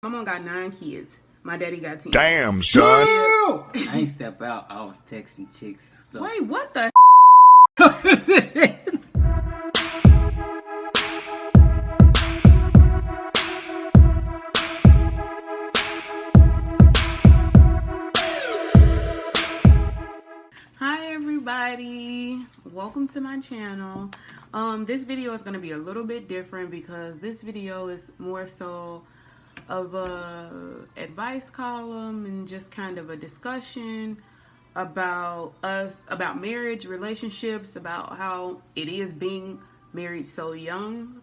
My mom got 9 kids. My daddy got 10. Damn, son. I ain't step out. I was texting chicks. Stuff. Wait, what the? Hi everybody, welcome to my channel. This video is going to be a little bit different because this video is more so of a advice column and just kind of a discussion about about marriage, relationships, about how it is being married so young,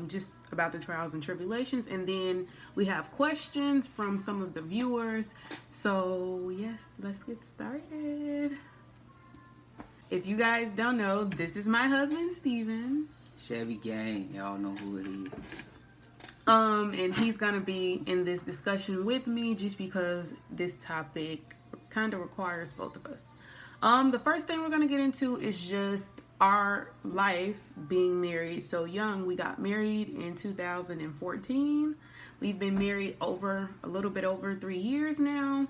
just about the trials and tribulations, and then we have questions from some of the viewers. So yes, let's get started. If you guys don't know, this is my husband, Steven. Chevy Gang, y'all know who it is. And he's gonna be in this discussion with me just because this topic kind of requires both of us. The first thing we're gonna get into is just our life being married so young. We got married in 2014. We've been married a little bit over 3 years now.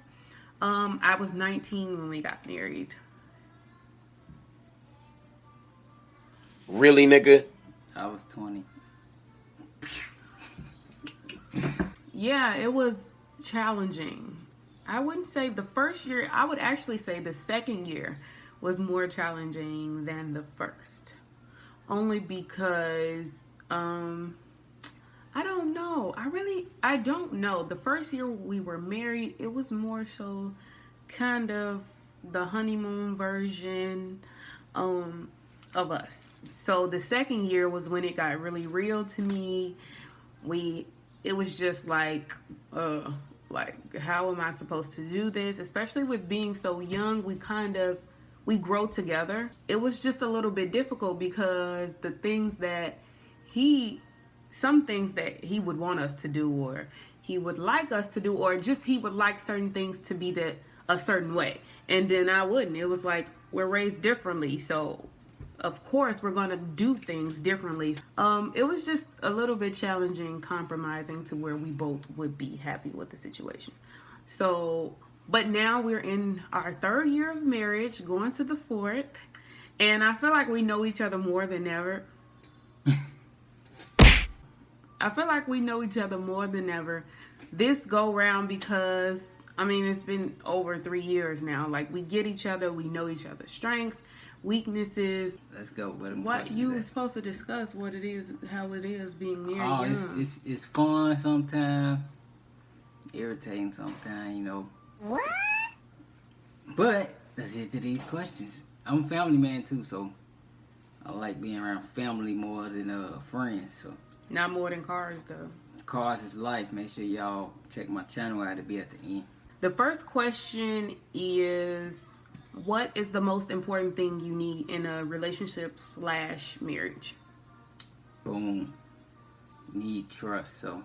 I was 19 when we got married. Really, nigga? I was 20. Yeah, it was challenging. I wouldn't say the first year, I would actually say the second year was more challenging than the first. Only because, I don't know. I don't know. The first year we were married, it was more so kind of the honeymoon version of us. So the second year was when it got really real to me. It was just like how am I supposed to do this? Especially with being so young, we grow together. It was just a little bit difficult because some things that he would want us to do, or he would like us to do, or just he would like certain things to be a certain way. And then I wouldn't. It was like we're raised differently, so of course we're going to do things differently. It was just a little bit challenging compromising to where we both would be happy with the situation. So, but now we're in our 3rd year of marriage, going to the 4th, and I feel like we know each other more than ever. I feel like we know each other more than ever this go round because, I mean, it's been over 3 years now. Like, we get each other, we know each other's strengths, weaknesses. Let's go. What you were supposed to discuss what it is, how it is being married young. It's fun sometimes, irritating sometimes, you know. What? But let's get to these questions. I'm a family man too, so I like being around family more than friends. So not more than cars though. Cars is life. Make sure y'all check my channel out. It'll be at the end. The first question is, what is the most important thing you need in a relationship / marriage? Boom. You need trust. So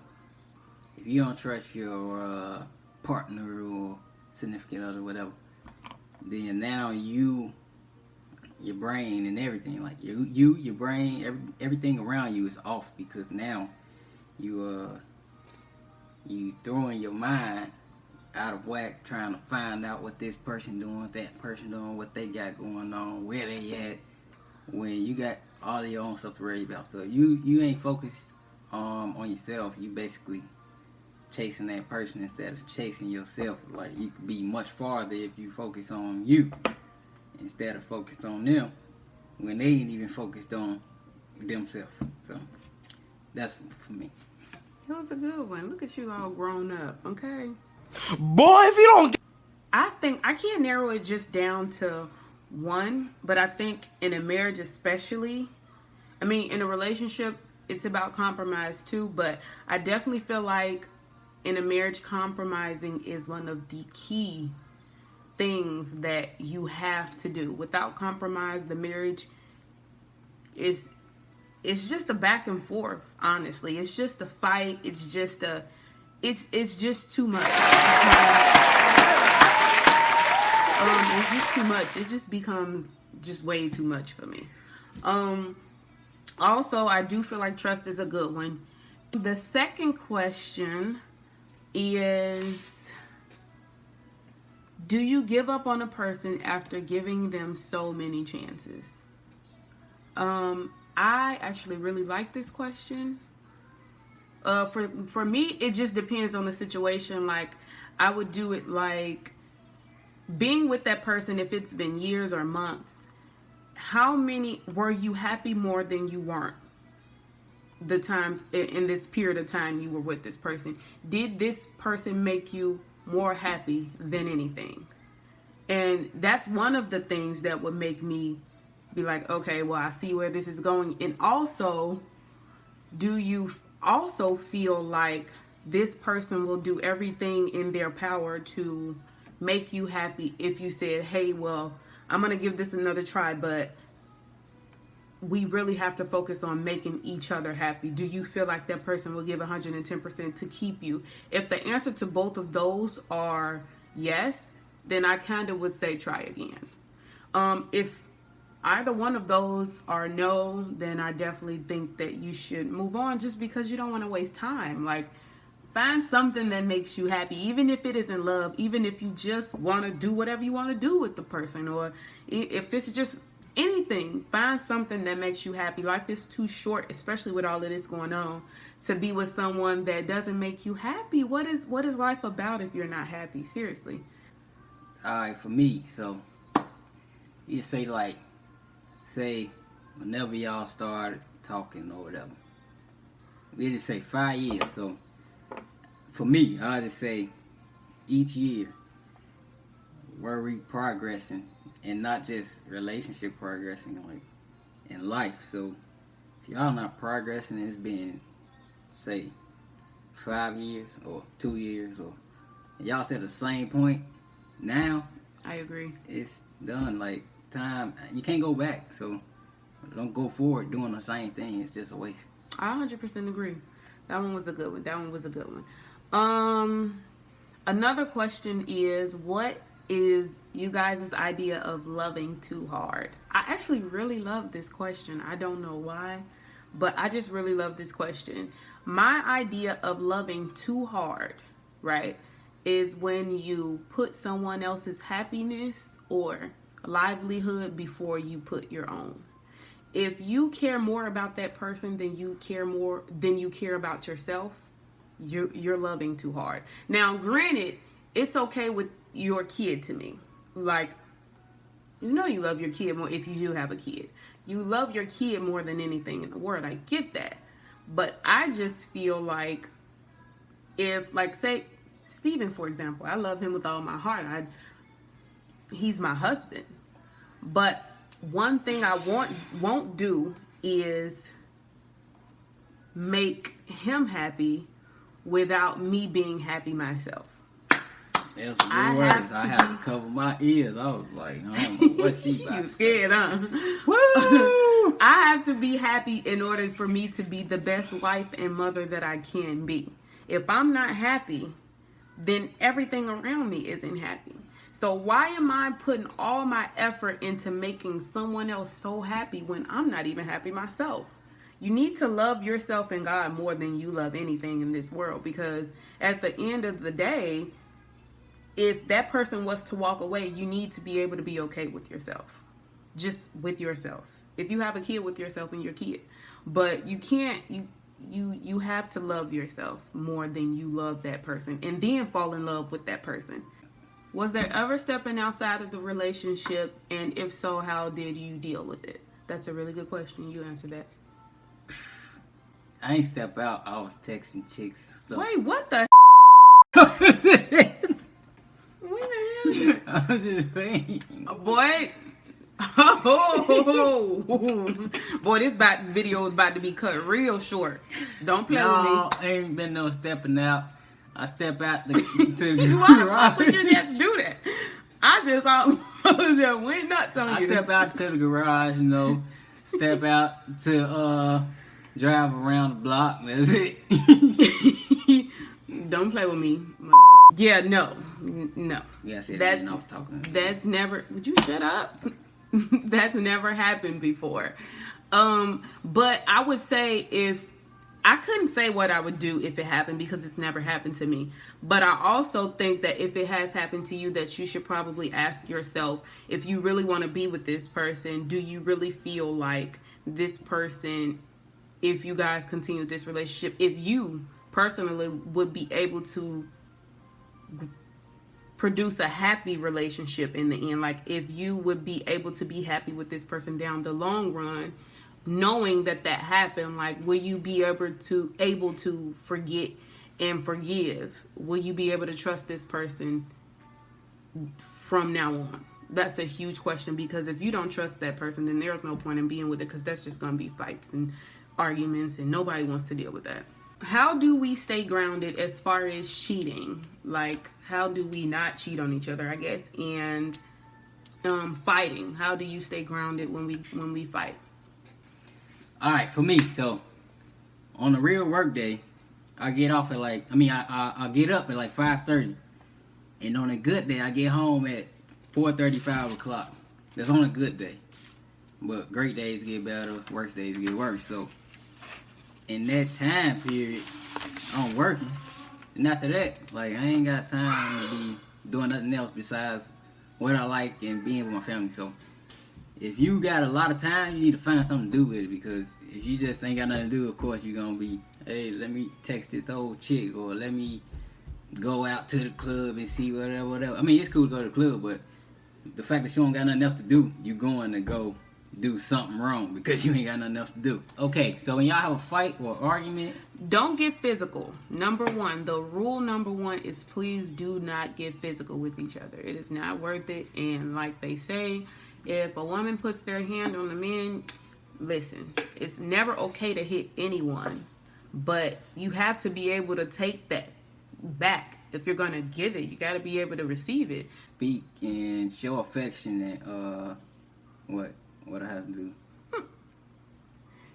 if you don't trust your partner or significant other, whatever, then now your brain and everything, like your brain, everything around you is off, because now you throwing your mind out of whack, trying to find out what this person doing, that person doing, what they got going on, where they at, when you got all of your own stuff to worry about. So you ain't focused on yourself. You basically chasing that person instead of chasing yourself. Like, you could be much farther if you focus on you instead of focus on them when they ain't even focused on themselves. So that's for me. It was a good one. Look at you all grown up, okay? Boy, if you don't... I think I can't narrow it just down to one, but I think in a marriage especially, I mean, in a relationship, it's about compromise too, but I definitely feel like in a marriage, compromising is one of the key things that you have to do. Without compromise, the marriage it's just a back and forth, honestly. It's just a fight. It's just too much. It's just too much. It just becomes just way too much for me. Also, I do feel like trust is a good one. The second question is, do you give up on a person after giving them so many chances? I actually really like this question. For me, it just depends on the situation. Like, I would do it like being with that person, if it's been years or months. How many were you happy more than you weren't? The times in this period of time you were with this person, did this person make you more happy than anything? And that's one of the things that would make me be like, okay, well, I see where this is going. And also, do you also feel like this person will do everything in their power to make you happy if you said, hey, well, I'm gonna give this another try, but we really have to focus on making each other happy? Do you feel like that person will give 110% to keep you? If the answer to both of those are yes, then I kind of would say try again. If either one of those are no, then I definitely think that you should move on, just because you don't want to waste time. Like, find something that makes you happy, even if it isn't love, even if you just want to do whatever you want to do with the person, or if it's just anything. Find something that makes you happy. Life is too short, especially with all of this going on, to be with someone that doesn't make you happy. What is life about if you're not happy? Seriously. Alright, for me, so you say whenever y'all started talking or whatever, we just say 5 years. So for me, I just say each year were we progressing, and not just relationship progressing, like in life. So if y'all not progressing, it's been say 5 years or 2 years, or y'all at the same point now, I agree. it's done. Like, time, you can't go back. So don't go forward doing the same thing. It's just a waste. I 100% agree. That one was a good one. Another question is, what is you guys' idea of loving too hard? I actually really love this question. I don't know why, but I just really love this question. My idea of loving too hard, right, is when you put someone else's happiness or livelihood before you put your own. If you care more about that person than you care about yourself, you're loving too hard. Now, granted, it's okay with your kid to me. Like, you know, you love your kid more if you do have a kid. You love your kid more than anything in the world. I get that. But I just feel like, if, like, say, Steven, for example, I love him with all my heart. He's my husband. But one thing I won't do is make him happy without me being happy myself. That's some good words. I had to cover my ears. I was like, I don't know what she about. You scared, huh? Woo! I have to be happy in order for me to be the best wife and mother that I can be. If I'm not happy, then everything around me isn't happy. So why am I putting all my effort into making someone else so happy when I'm not even happy myself? You need to love yourself and God more than you love anything in this world, because at the end of the day, if that person was to walk away, you need to be able to be okay with yourself. Just with yourself. If you have a kid, with yourself and your kid. But you can't, you have to love yourself more than you love that person, and then fall in love with that person. Was there ever stepping outside of the relationship? And if so, how did you deal with it? That's a really good question. You answer that. I ain't step out. I was texting chicks. Stuff. Wait, what the? When the hell? I'm just saying. Boy. Oh, boy, this video is about to be cut real short. Don't play with me. No, ain't been no stepping out. I step out to the Why the garage. fuck would you just do that? I just went nuts on you. I step out to the garage, you know. Step out to drive around the block. That's it. Don't play with me. Yeah, no. Yeah, I said That's I was talking. That's never. Would you shut up? That's never happened before. But I would say, if I couldn't say what I would do if it happened because it's never happened to me. But I also think that if it has happened to you, that you should probably ask yourself, if you really want to be with this person, do you really feel like this person, if you guys continue this relationship, if you personally would be able to produce a happy relationship in the end, like if you would be able to be happy with this person down the long run, knowing that happened, like will you be able to forget and forgive? Will you be able to trust this person from now on? That's a huge question, because if you don't trust that person, then there's no point in being with it, because that's just going to be fights and arguments, and nobody wants to deal with that. How do we stay grounded as far as cheating? Like, how do we not cheat on each other, I guess? And fighting. How do you stay grounded when we fight? All right, for me, so on a real work day, I get off at I get up at like 5:30, and on a good day, I get home at 4:30, 5 o'clock. That's on a good day, but great days get better, worse days get worse. So in that time period, I'm working, and after that, like I ain't got time to be doing nothing else besides what I like and being with my family. So if you got a lot of time, you need to find something to do with it, because if you just ain't got nothing to do, of course you're gonna be, hey, let me text this old chick, or let me go out to the club and see whatever. I mean, it's cool to go to the club, but the fact that you don't got nothing else to do, you going to go do something wrong because you ain't got nothing else to do. Okay, so when y'all have a fight or argument, don't get physical. Number one, the rule number one is please do not get physical with each other. It is not worth it. And like they say, if a woman puts their hand on the man, listen, it's never okay to hit anyone, but you have to be able to take that back. If you're going to give it, you got to be able to receive it. Speak and show affection and what I have to do.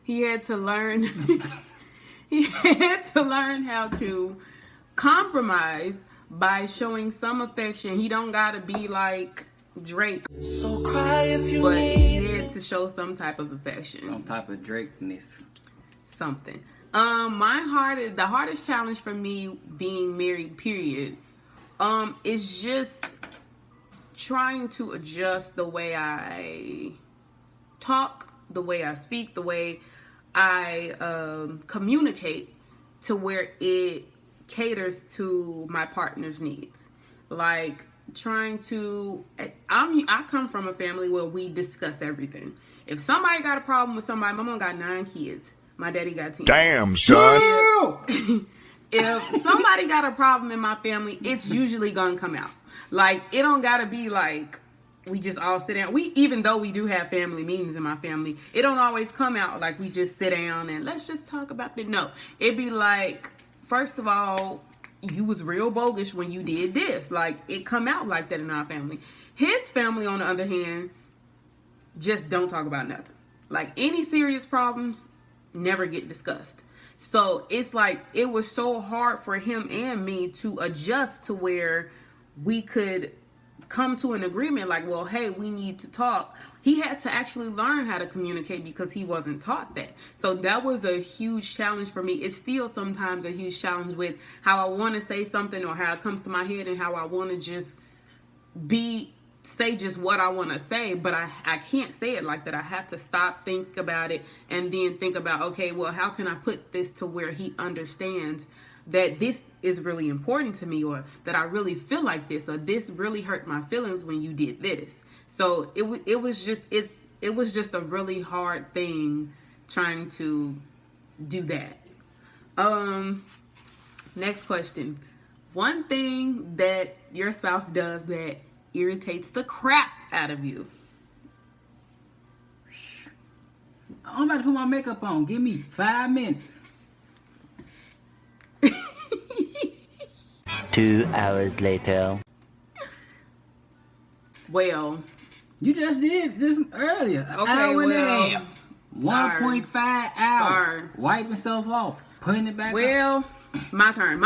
He had to learn he had to learn how to compromise by showing some affection. He don't got to be like Drake. So cry if you but need he had to show some type of affection. Some type of Drake-ness. Something. The hardest challenge for me being married, period, is just trying to adjust the way I talk, the way I speak, the way I communicate, to where it caters to my partner's needs. Like trying to, I come from a family where we discuss everything. If somebody got a problem with somebody, my mom got 9 kids. My daddy got 10. Damn, son. If somebody got a problem in my family, it's usually gonna come out. Like, it don't gotta be like we just all sit down. Even though we do have family meetings in my family, it don't always come out like we just sit down and let's just talk about it. No, it'd be like, first of all, you was real bogus when you did this. Like, it come out like that in our family. His family, on the other hand, just don't talk about nothing. Like, any serious problems never get discussed. So it's like it was so hard for him and me to adjust to where we could come to an agreement, like, well, hey, we need to talk. He had to actually learn how to communicate because he wasn't taught that. So that was a huge challenge for me. It's still sometimes a huge challenge with how I want to say something, or how it comes to my head, and how I want to just say just what I want to say, but I can't say it like that. I have to stop, think about it, and then think about, okay, well, how can I put this to where he understands that this is really important to me, or that I really feel like this, or this really hurt my feelings when you did this. So it was just a really hard thing trying to do that. Next question. One thing that your spouse does that irritates the crap out of you. I'm about to put my makeup on. Give me 5 minutes. 2 hours later. Well, You just did this earlier. Okay, Hour and a well, half. 1.5 hours. Wiping stuff off. Putting it back up. well, my turn.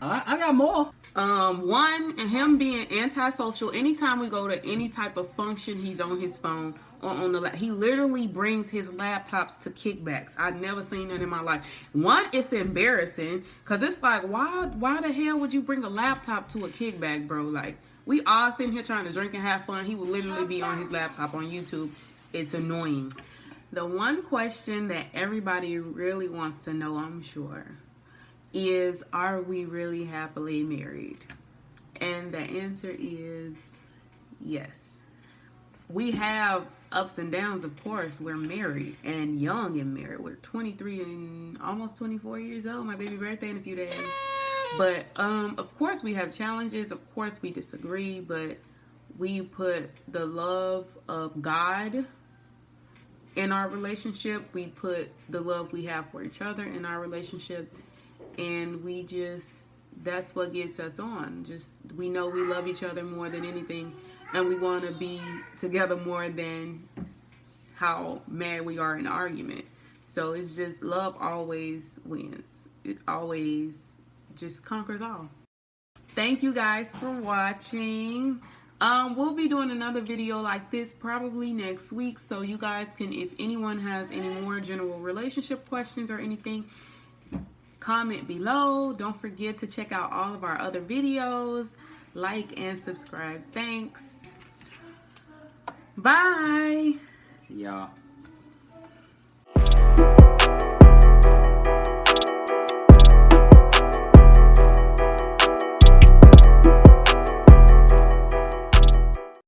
I got more. One, him being antisocial. Anytime we go to any type of function, he's on his phone or on the he literally brings his laptops to kickbacks. I've never seen that in my life. One, it's embarrassing because it's like, why the hell would you bring a laptop to a kickback, bro? Like, we all sitting here trying to drink and have fun. He would literally be on his laptop on YouTube. It's annoying. The one question that everybody really wants to know, I'm sure, is, are we really happily married? And the answer is yes. We have ups and downs, of course. We're married and young and married. We're 23 and almost 24 years old. My baby birthday in a few days. But of course we have challenges. Of course we disagree, but we put the love of God in our relationship. We put the love we have for each other in our relationship. And we just, that's what gets us on. Just, we know we love each other more than anything. And we want to be together more than how mad we are in an argument. So it's just, love always wins. It always just conquers all. Thank you guys for watching. We'll be doing another video like this probably next week. So you guys can, if anyone has any more general relationship questions or anything, comment below. Don't forget to check out all of our other videos. Like and subscribe. Thanks. Bye. See y'all.